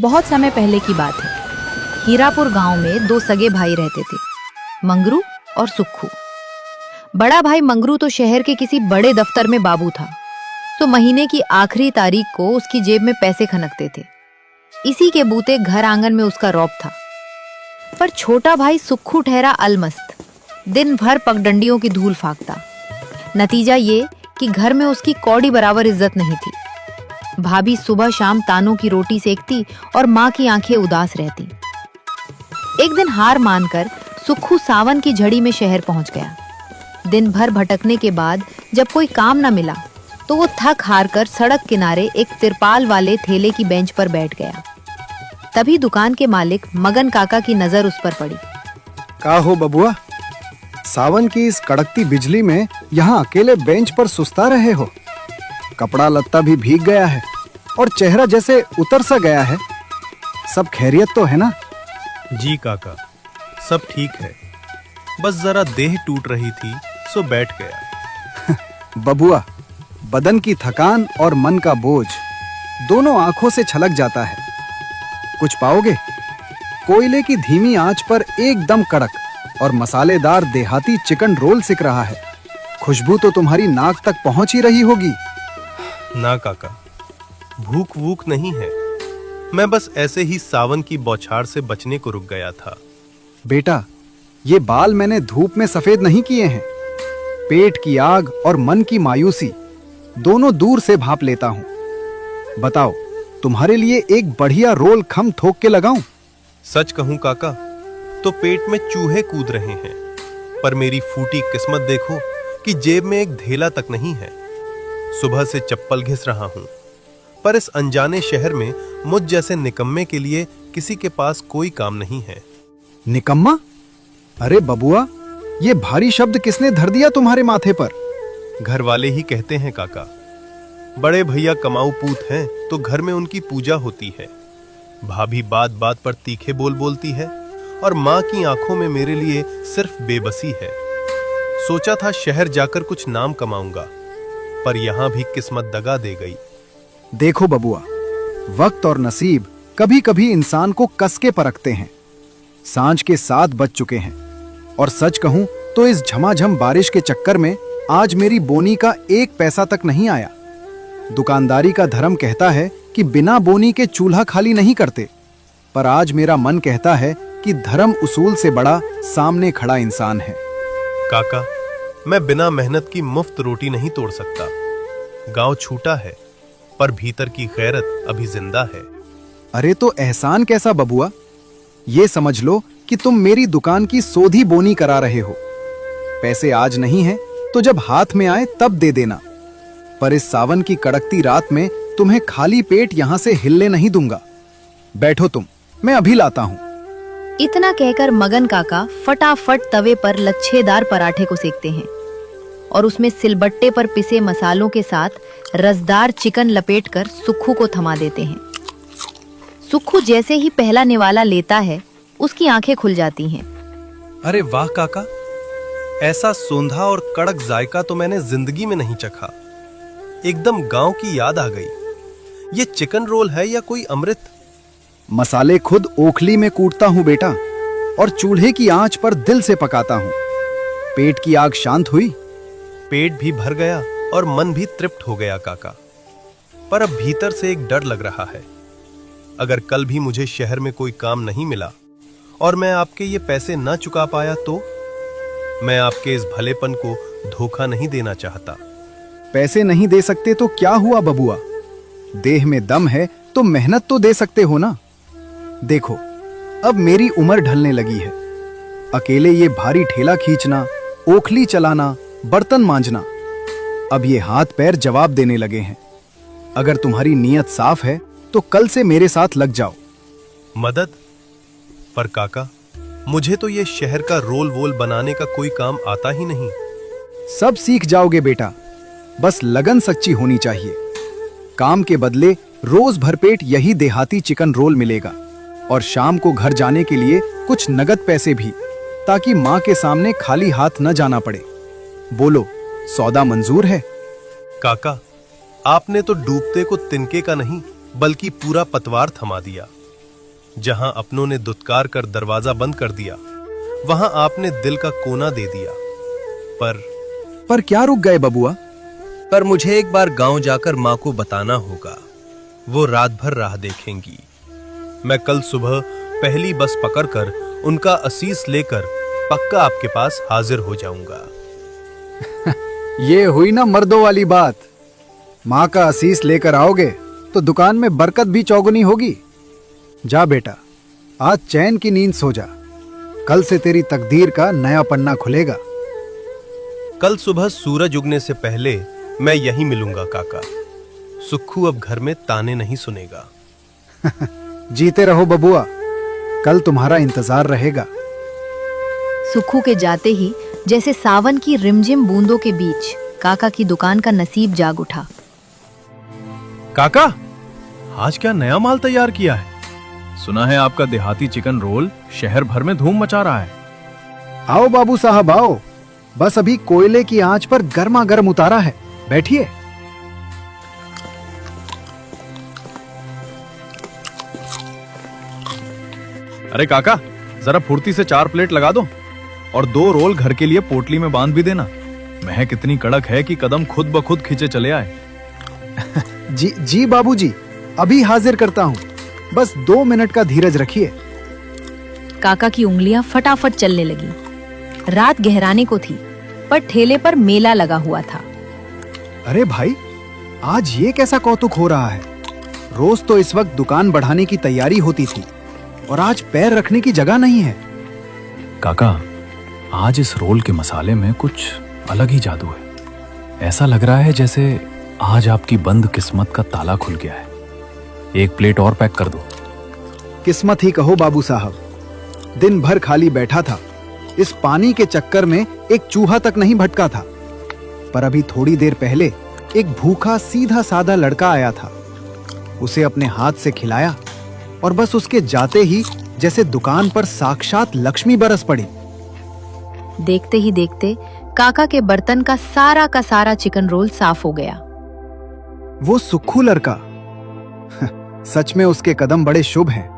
बहुत समय पहले की बात है। हीरापुर गांव में दो सगे भाई रहते थे, मंगरू और सुक्खू। बड़ा भाई मंगरू तो शहर के किसी बड़े दफ्तर में बाबू था, तो महीने की आखिरी तारीख को उसकी जेब में पैसे खनकते थे। इसी के बूते घर आंगन में उसका रौब था। पर छोटा भाई सुक्खू ठहरा अलमस्त, दिन भर पगडंडियों की धूल फाकता। नतीजा ये कि घर में उसकी कौड़ी बराबर इज्जत नहीं थी। भाभी सुबह शाम तानों की रोटी सेकती और माँ की आंखें उदास रहती। एक दिन हार मानकर सुक्खू सावन की झड़ी में शहर पहुंच गया। दिन भर भटकने के बाद जब कोई काम न मिला तो वो थक हार कर सड़क किनारे एक तिरपाल वाले ठेले की बेंच पर बैठ गया। तभी दुकान के मालिक मगन काका की नजर उस पर पड़ी। का हो बबुआ, सावन की इस कड़कती बिजली में यहाँ अकेले बेंच पर सुस्ता रहे हो? कपड़ा लत्ता भी भीग गया है और चेहरा जैसे उतर सा गया है। सब खैरियत तो है ना? जी काका, सब ठीक है, बस जरा देह टूट रही थी सो बैठ गया। बबुआ, बदन की थकान और मन का बोझ दोनों आंखों से छलक जाता है। कुछ पाओगे? कोयले की धीमी आंच पर एकदम कड़क और मसालेदार देहाती चिकन रोल सिक रहा है। खुशबू तो तुम्हारी नाक तक पहुंच ही रही होगी। ना काका, भूख वूख नहीं है, मैं बस ऐसे ही सावन की बौछार से बचने को रुक गया था। बेटा, ये बाल मैंने धूप में सफेद नहीं किए हैं। पेट की आग और मन की मायूसी दोनों दूर से भांप लेता हूं। बताओ, तुम्हारे लिए एक बढ़िया रोल खम थोक के लगाऊं? सच कहूं काका, तो पेट में चूहे कूद रहे हैं, पर मेरी फूटी किस्मत देखो कि जेब में एक धेला तक नहीं है। सुबह से चप्पल घिस रहा हूं, पर इस अनजाने शहर में मुझ जैसे निकम्मे के लिए किसी के पास कोई काम नहीं है। निकम्मा? अरे बबुआ, ये भारी शब्द किसने धर दिया तुम्हारे माथे पर? घर वाले ही कहते हैं काका। बड़े भैया कमाऊ पूत हैं तो घर में उनकी पूजा होती है। भाभी बात बात पर तीखे बोल बोलती है और माँ की आंखों में मेरे लिए सिर्फ बेबसी है। सोचा था शहर जाकर कुछ नाम कमाऊंगा, पर यहां भी किस्मत दगा दे गई। देखो बबुआ, वक्त और नसीब कभी कभी इंसान को कस के परखते हैं। सांझ के 7 बज चुके हैं और सच कहूं तो इस झमाझम बारिश के चक्कर में आज मेरी बोनी का 1 पैसा तक नहीं आया। दुकानदारी का धर्म कहता है कि बिना बोनी के चूल्हा खाली नहीं करते, पर आज मेरा मन कहता है कि धर्म उसूल से बड़ा सामने खड़ा इंसान है। काका, मैं बिना मेहनत की मुफ्त रोटी नहीं तोड़ सकता। गांव छूटा है, पर भीतर की गैरत अभी जिंदा है। अरे तो एहसान कैसा बबुआ? ये समझ लो कि तुम मेरी दुकान की सोधी बोनी करा रहे हो। पैसे आज नहीं हैं, तो जब हाथ में आए तब दे देना। पर इस सावन की कड़कती रात में तुम्हें खाली पेट यहां से हिलने नहीं दूंगा। बैठो तुम, मैं अभी लाता हूं। इतना कहकर मगन काका फटाफट तवे पर लच्छेदार पराठे को सेकते हैं और उसमें सिलबट्टे पर पिसे मसालों के साथ रसदार चिकन लपेटकर सुक्खू को थमा देते हैं। सुक्खू जैसे ही पहला निवाला लेता है, उसकी आंखें खुल जाती हैं। अरे वाह काका, ऐसा सोंधा और कड़क जायका तो मैंने जिंदगी में नहीं चखा। एकदम गांव की याद आ गई। ये चिकन रोल है या कोई अमृत? मसाले खुद ओखली में कूटता हूं बेटा, और चूल्हे की आंच पर दिल से पकाता हूं। पेट की आग शांत हुई? पेट भी भर गया और मन भी तृप्त हो गया काका, पर अब भीतर से एक डर लग रहा है। अगर कल भी मुझे शहर में कोई काम नहीं मिला और मैं आपके ये पैसे ना चुका पाया तो? मैं आपके इस भलेपन को धोखा नहीं देना चाहता। पैसे नहीं दे सकते तो क्या हुआ बबुआ? देह में दम है तो मेहनत तो दे सकते हो ना। देखो, अब मेरी उम्र ढलने लगी है। अकेले ये भारी ठेला खींचना, ओखली चलाना, बर्तन मांजना, अब ये हाथ पैर जवाब देने लगे हैं। अगर तुम्हारी नीयत साफ है तो कल से मेरे साथ लग जाओ। मदद? पर काका, मुझे तो ये शहर का रोल वोल बनाने का कोई काम आता ही नहीं। सब सीख जाओगे बेटा, बस लगन सच्ची होनी चाहिए। काम के बदले रोज भरपेट यही देहाती चिकन रोल मिलेगा और शाम को घर जाने के लिए कुछ नगद पैसे भी, ताकि माँ के सामने खाली हाथ न जाना पड़े। बोलो, सौदा मंजूर है? काका, आपने तो डूबते को तिनके का नहीं बल्कि पूरा पतवार थमा दिया। जहां अपनों ने दुत्कार कर दरवाजा बंद कर दिया, वहां आपने दिल का कोना दे दिया। पर क्या रुक गए बबुआ? पर मुझे एक बार गांव जाकर मां को बताना होगा। वो रात भर राह देखेंगी। मैं कल सुबह पहली बस पकड़कर उनका असीस लेकर पक्का आपके पास हाजिर हो जाऊंगा। ये हुई ना मर्दों वाली बात। माँ का असीस लेकर आओगे तो दुकान में बरकत भी चौगुनी होगी। जा बेटा, आज चैन की नींद सो जा। कल से तेरी तकदीर का नया पन्ना खुलेगा। कल सुबह सूरज उगने से पहले मैं यहीं मिलूंगा काका। सुक्खू अब घर में ताने नहीं सुनेगा। जीते रहो बबुआ, कल तुम्हारा इंतजार रहेगा। सुक्खू के जाते ही जैसे सावन की रिमझिम बूंदों के बीच काका की दुकान का नसीब जाग उठा। काका, आज क्या नया माल तैयार किया है? सुना है आपका देहाती चिकन रोल शहर भर में धूम मचा रहा है। आओ बाबू साहब आओ, बस अभी कोयले की आंच पर गर्मा गर्म उतारा है। बैठिए। अरे काका, जरा फुर्ती से 4 प्लेट लगा दो और 2 रोल घर के लिए पोटली में बांध भी देना। महक इतनी कड़क है कि कदम खुद ब खुद खींचे चले आए। जी बाबूजी, अभी हाजिर करता हूँ। बस 2 मिनट का धीरज रखिए। काका की उंगलियां फटाफट चलने लगी। रात गहराने को थी, पर ठेले पर मेला लगा हुआ था। अरे भाई, आज ये कैसा कौतुक हो रहा है? रोज तो इस वक्त दुकान बढ़ाने की तैयारी होती थी और आज पैर रखने की जगह नहीं है। काका, आज इस रोल के मसाले में कुछ अलग ही जादू है। ऐसा लग रहा है जैसे आज आपकी बंद किस्मत का ताला खुल गया है। 1 प्लेट और पैक कर दो। किस्मत ही कहो बाबू साहब। दिन भर खाली बैठा था। इस पानी के चक्कर में एक चूहा तक नहीं भटका था। पर अभी थोड़ी देर पहले एक भूखा सीधा साधा लड़का आया था। उसे अपने हाथ से खिलाया और बस उसके जाते ही जैसे दुकान पर साक्षात लक्ष्मी बरस पड़ी। देखते ही देखते काका के बर्तन का सारा चिकन रोल साफ हो गया। वो सुक्खू लड़का, सच में उसके कदम बड़े शुभ हैं।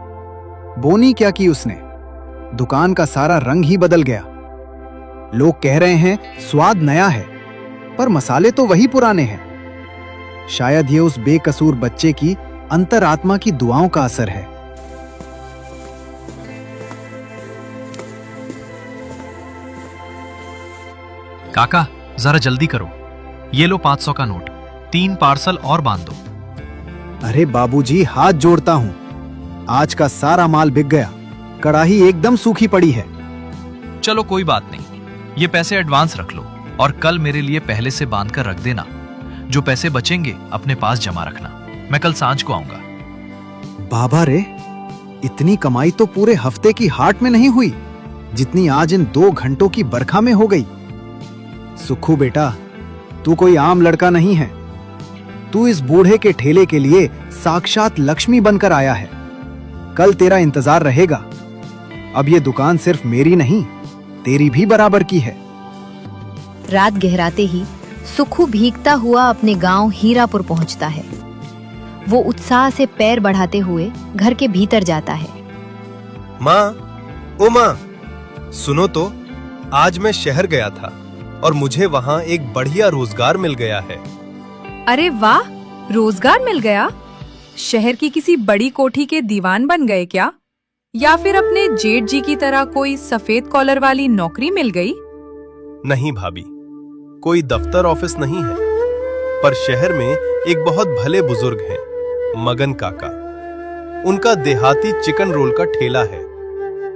बोनी क्या की उसने, दुकान का सारा रंग ही बदल गया। लोग कह रहे हैं स्वाद नया है, पर मसाले तो वही पुराने हैं। शायद ये उस बेकसूर बच्चे की अंतरात्मा की दुआओं का असर है। काका, जरा जल्दी करो। ये लो 500 का नोट। 3 पार्सल और बांध दो। अरे बाबूजी, हाथ जोड़ता हूं। आज का सारा माल बिक गया। कड़ाही एकदम सूखी पड़ी है। चलो कोई बात नहीं, ये पैसे एडवांस रख लो और कल मेरे लिए पहले से बांध कर रख देना। जो पैसे बचेंगे अपने पास जमा रखना। मैं कल सांझ को आऊंगा। बाबा रे, इतनी कमाई तो पूरे हफ्ते की हाट में नहीं हुई जितनी आज इन 2 घंटों की बरखा में हो गई। सुक्खू बेटा, तू कोई आम लड़का नहीं है। तू इस बूढ़े के ठेले के लिए साक्षात लक्ष्मी बनकर आया है। कल तेरा इंतजार रहेगा। अब ये दुकान सिर्फ मेरी नहीं, तेरी भी बराबर की है। रात गहराते ही सुक्खू भीगता हुआ अपने गांव हीरापुर पहुंचता है। वो उत्साह से पैर बढ़ाते हुए घर के भीतर जाता है। माँ, ओ माँ, सुनो तो, आज मैं शहर गया था और मुझे वहाँ एक बढ़िया रोजगार मिल गया है। अरे वाह, रोजगार मिल गया? शहर की किसी बड़ी कोठी के दीवान बन गए क्या? या फिर अपने जेठ जी की तरह कोई सफेद कॉलर वाली नौकरी मिल गई? नहीं भाभी, कोई दफ्तर ऑफिस नहीं है, पर शहर में एक बहुत भले बुजुर्ग हैं, मगन काका। उनका देहाती चिकन रोल का ठेला है।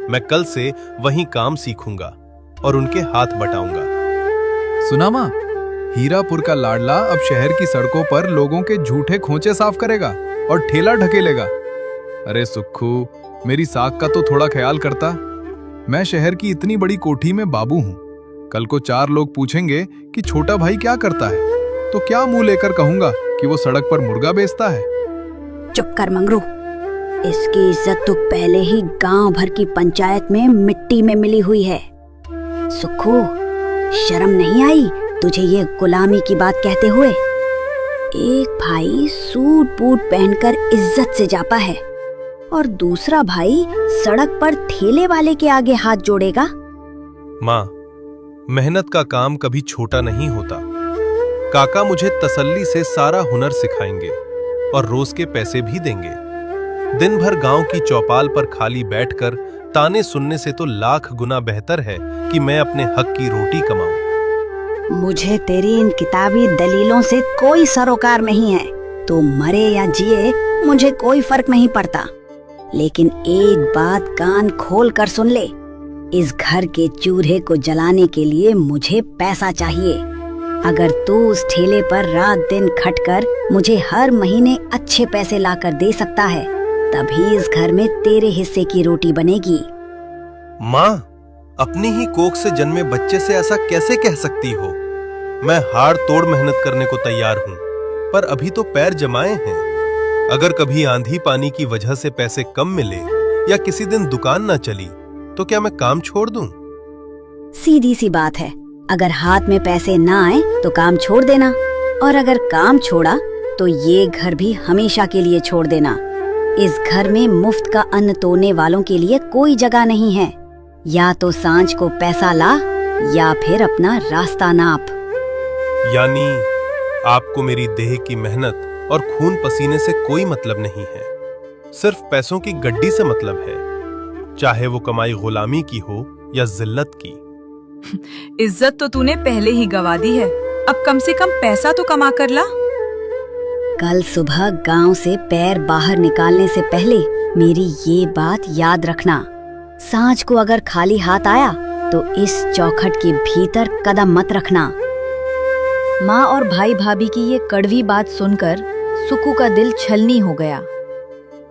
मैं कल से वहीं काम सीखूंगा और उनके हाथ बटाऊंगा। सुना माँ, हीरापुर का लाडला अब शहर की सड़कों पर लोगों के झूठे खोचे साफ करेगा और ठेला ढकेलेगा। अरे सुक्खू, मेरी साख का तो थोड़ा ख्याल करता। मैं शहर की इतनी बड़ी कोठी में बाबू हूँ। कल को 4 लोग पूछेंगे कि छोटा भाई क्या करता है, तो क्या मुंह लेकर कहूंगा कि वो सड़क पर मुर्गा बेचता है? चुप कर मंगरू। इसकी इज्जत तो पहले ही गांव भर की पंचायत में मिट्टी में मिली हुई है। सुक्खू, शर्म नहीं आई तुझे ये गुलामी की बात कहते हुए? एक भाई सूट बूट पहनकर इज्जत से जाता है और दूसरा भाई सड़क पर ठेले वाले के आगे हाथ जोड़ेगा। माँ, मेहनत का काम कभी छोटा नहीं होता। काका मुझे तसल्ली से सारा हुनर सिखाएंगे और रोज के पैसे भी देंगे। दिन भर गांव की चौपाल पर खाली बैठकर ताने सुनने से तो लाख गुना बेहतर है कि मैं अपने हक की रोटी कमाऊं। मुझे तेरी इन किताबी दलीलों से कोई सरोकार नहीं है। तो मरे या जिए मुझे कोई फर्क नहीं पड़ता। लेकिन एक बात कान खोल कर सुन ले, इस घर के चूल्हे को जलाने के लिए मुझे पैसा चाहिए। अगर तू उस ठेले पर रात दिन खटकर मुझे हर महीने अच्छे पैसे लाकर दे सकता है, तभी इस घर में तेरे हिस्से की रोटी बनेगी। माँ, अपनी ही कोख से जन्मे बच्चे से ऐसा कैसे कह सकती हो? मैं हाड़ तोड़ मेहनत करने को तैयार हूँ, पर अभी तो पैर जमाए हैं। अगर कभी आंधी पानी की वजह से पैसे कम मिले या किसी दिन दुकान ना चली तो क्या मैं काम छोड़ दूं? सीधी सी बात है, अगर हाथ में पैसे ना आए तो काम छोड़ देना, और अगर काम छोड़ा तो ये घर भी हमेशा के लिए छोड़ देना। इस घर में मुफ्त का अन्न तोड़ने वालों के लिए कोई जगह नहीं है। या तो सांझ को पैसा ला या फिर अपना रास्ता नाप। यानी आपको मेरी देह की मेहनत और खून पसीने से कोई मतलब नहीं है, सिर्फ पैसों की गड्डी से मतलब है, चाहे वो कमाई गुलामी की हो या जिल्लत की। इज्जत तो तूने पहले ही गवा दी है, अब कम से कम पैसा तो कमा कर ला। कल सुबह गांव से पैर बाहर निकालने से पहले मेरी ये बात याद रखना। सांझ को अगर खाली हाथ आया तो इस चौखट के भीतर कदम मत रखना। माँ और भाई भाभी की ये कड़वी बात सुनकर सुक्कू का दिल छलनी हो गया।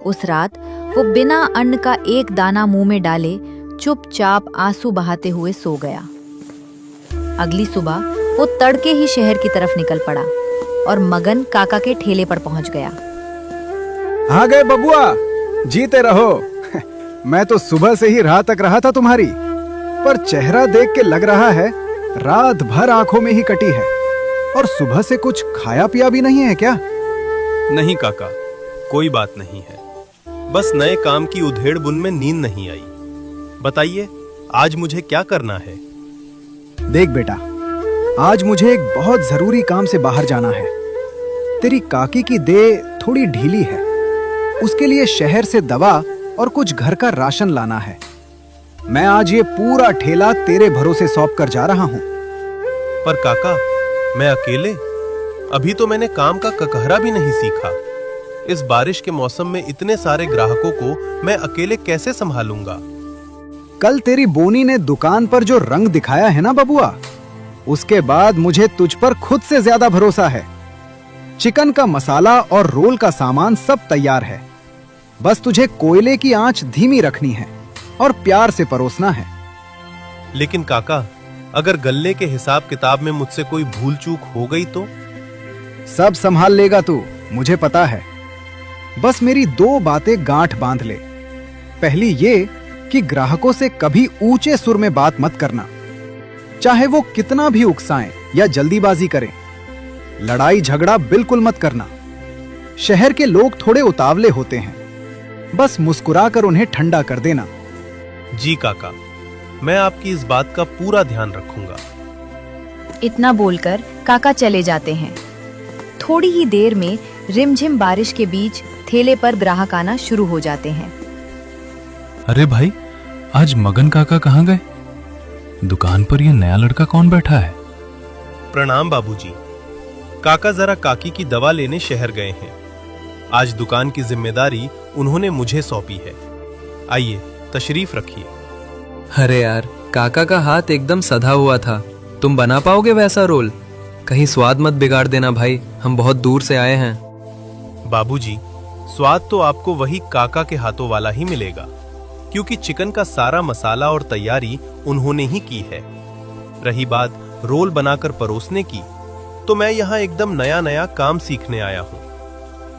उस रात वो बिना अन्न का एक दाना मुंह में डाले चुपचाप आंसू बहाते हुए सो गया। अगली सुबह वो तड़के ही शहर की तरफ निकल पड़ा और मगन काका के ठेले पर पहुंच गया। आ गए बबुआ, जीते रहो। मैं तो सुबह से ही राह तक रहा था तुम्हारी, पर चेहरा देख के लग रहा है रात भर आंखों में ही कटी है। और सुबह से कुछ खाया पिया भी नहीं है क्या? नहीं काका, कोई बात नहीं है, बस नए काम की उधेड़ बुन में नींद नहीं आई। बताइए, आज मुझे क्या करना है? देख बेटा, आज मुझे एक बहुत जरूरी काम से बाहर जाना है। तेरी काकी की देह थोड़ी ढीली है, उसके लिए शहर से दवा और कुछ घर का राशन लाना है। मैं आज ये पूरा ठेला तेरे भरोसे सौंप कर जा रहा हूं। पर काका, मैं अकेले? अभी तो मैंने काम का ककहरा भी नहीं सीखा। इस बारिश के मौसम में इतने सारे ग्राहकों को मैं अकेले कैसे संभालूंगा? कल तेरी बोनी ने दुकान पर जो रंग दिखाया है ना बबुआ, उसके बाद मुझे तुझ पर खुद से ज्यादा भरोसा है। चिकन का मसाला और रोल का सामान सब तैयार है, बस तुझे कोयले की आंच धीमी रखनी है और प्यार से परोसना है। लेकिन काका, अगर गल्ले के हिसाब किताब में मुझसे कोई भूल चूक हो गई तो? सब संभाल लेगा तू, मुझे पता है। बस मेरी दो बातें गांठ बांध ले। पहली ये कि ग्राहकों से कभी ऊंचे सुर में बात मत करना, चाहे वो कितना भी उकसाएं या जल्दीबाजी करें। लड़ाई झगड़ा बिल्कुल मत करना। शहर के लोग थोड़े उतावले होते हैं, बस मुस्कुराकर उन्हें ठंडा कर देना। जी काका, मैं आपकी इस बात का पूरा ध्यान रखूंगा। इतना बोलकर काका चले जाते हैं। थोड़ी ही देर में रिमझिम बारिश के बीच ठेले पर ग्राहक आना शुरू हो जाते हैं। अरे भाई, आज मगन काका कहाँ गए? दुकान पर ये नया लड़का कौन बैठा है? प्रणाम बाबूजी। काका जरा काकी की दवा लेने शहर गए हैं। आज दुकान की जिम्मेदारी उन्होंने मुझे सौंपी है। आइए, तशरीफ रखिए। अरे यार, काका का हाथ एकदम सधा हुआ था, तुम बना पाओगे वैसा रोल? कहीं स्वाद मत बिगाड़ देना भाई, हम बहुत दूर से आए हैं। बाबूजी, स्वाद तो आपको वही काका के हाथों वाला ही मिलेगा, क्योंकि चिकन का सारा मसाला और तैयारी उन्होंने ही की है। रही बात रोल बनाकर परोसने की, तो मैं यहाँ एकदम नया नया काम सीखने आया हूँ।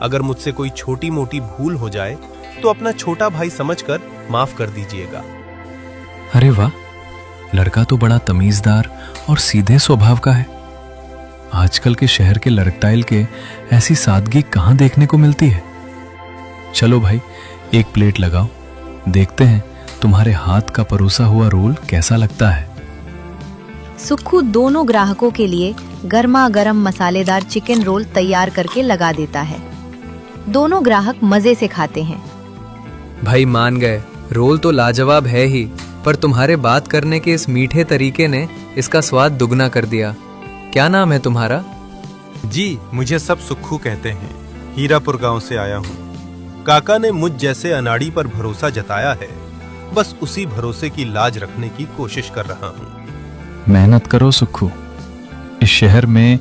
अगर मुझसे कोई छोटी मोटी भूल हो जाए तो अपना छोटा भाई समझकर माफ कर दीजिएगा। अरे वाह, लड़का तो बड़ा तमीजदार और सीधे स्वभाव का है। आजकल के शहर के लड़कटाइल के ऐसी सादगी कहाँ देखने को मिलती है। चलो भाई, एक प्लेट लगाओ, देखते हैं तुम्हारे हाथ का परोसा हुआ रोल कैसा लगता है। सुक्खू दोनों ग्राहकों के लिए गर्मा गर्म मसालेदार चिकन रोल तैयार करके लगा देता है। दोनों ग्राहक मजे से खाते हैं। भाई मान गए, रोल तो लाजवाब है ही, पर तुम्हारे बात करने के इस मीठे तरीके ने इसका स्वाद दुगना कर दिया। क्या नाम है तुम्हारा? जी, मुझे सब सुक्खू कहते हैं। हीरापुर गांव से आया हूँ। काका ने मुझ जैसे अनाड़ी पर भरोसा जताया है, बस उसी भरोसे की लाज रखने की कोशिश कर रहा हूँ। मेहनत करो सुक्खू, इस शहर में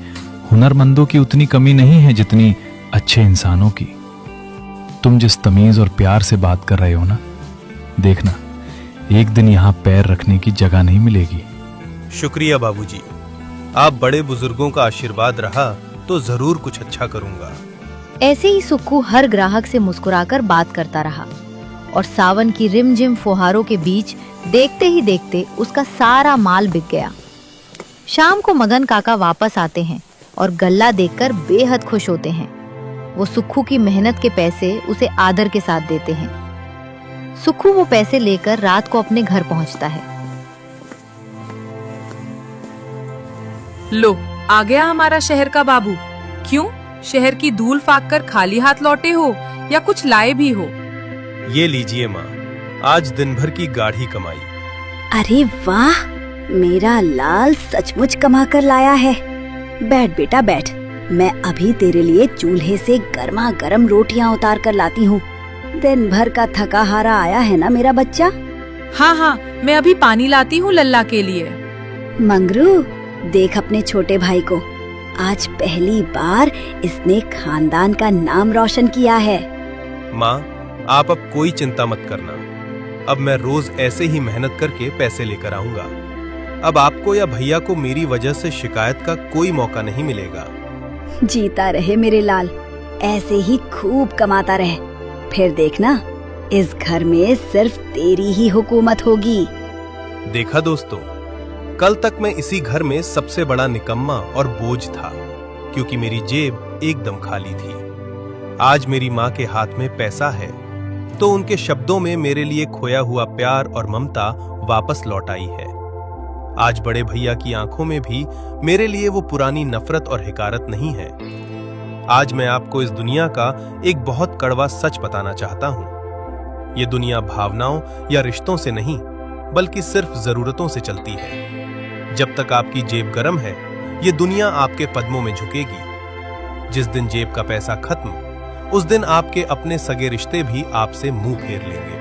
हुनरमंदों की उतनी कमी नहीं है जितनी अच्छे इंसानों की। तुम जिस तमीज और प्यार से बात कर रहे हो ना, देखना एक दिन यहाँ पैर रखने की जगह नहीं मिलेगी। शुक्रिया बाबूजी, आप बड़े बुजुर्गों का आशीर्वाद रहा तो जरूर कुछ अच्छा करूंगा। ऐसे ही सुक्खू हर ग्राहक से मुस्कुराकर बात करता रहा और सावन की रिमझिम फुहारों के बीच देखते ही देखते उसका सारा माल बिक गया। शाम को मगन काका वापस आते हैं और गल्ला देखकर बेहद खुश होते हैं। वो सुक्खू की मेहनत के पैसे उसे आदर के साथ देते हैं। सुक्खू वो पैसे लेकर रात को अपने घर पहुंचता है। लो, आ गया हमारा शहर का बाबू। क्यों, शहर की धूल फाक कर खाली हाथ लौटे हो या कुछ लाए भी हो? ये लीजिए माँ, आज दिन भर की गाढ़ी कमाई। अरे वाह, मेरा लाल सचमुच कमा कर लाया है। बैठ बेटा बैठ, मैं अभी तेरे लिए चूल्हे से गर्मा गर्म रोटियां उतार कर लाती हूँ। दिन भर का थका हारा आया है ना मेरा बच्चा। हाँ हाँ, मैं अभी पानी लाती हूँ लल्ला के लिए। मंगरू, देख अपने छोटे भाई को, आज पहली बार इसने खानदान का नाम रोशन किया है। माँ, आप अब कोई चिंता मत करना। अब मैं रोज ऐसे ही मेहनत करके पैसे लेकर आऊंगा। अब आपको या भैया को मेरी वजह से शिकायत का कोई मौका नहीं मिलेगा। जीता रहे मेरे लाल, ऐसे ही खूब कमाता रहे। फिर देखना, इस घर में सिर्फ तेरी ही हुकूमत होगी। देखा दोस्तों, कल तक मैं इसी घर में सबसे बड़ा निकम्मा और बोझ था, क्योंकि मेरी जेब एकदम खाली थी। आज मेरी माँ के हाथ में पैसा है, तो उनके शब्दों में मेरे लिए खोया हुआ प्यार और ममता वापस लौट आई है। आज बड़े भैया की आंखों में भी मेरे लिए वो पुरानी नफरत और हिकारत नहीं है। आज मैं आपको इस दुनिया का एक बहुत कड़वा सच बताना चाहता हूँ। ये दुनिया भावनाओं या रिश्तों से नहीं, बल्कि सिर्फ जरूरतों से चलती है। जब तक आपकी जेब गर्म है, ये दुनिया आपके कदमों में झुकेगी। जिस दिन जेब का पैसा खत्म, उस दिन आपके अपने सगे रिश्ते भी आपसे मुंह फेर लेंगे।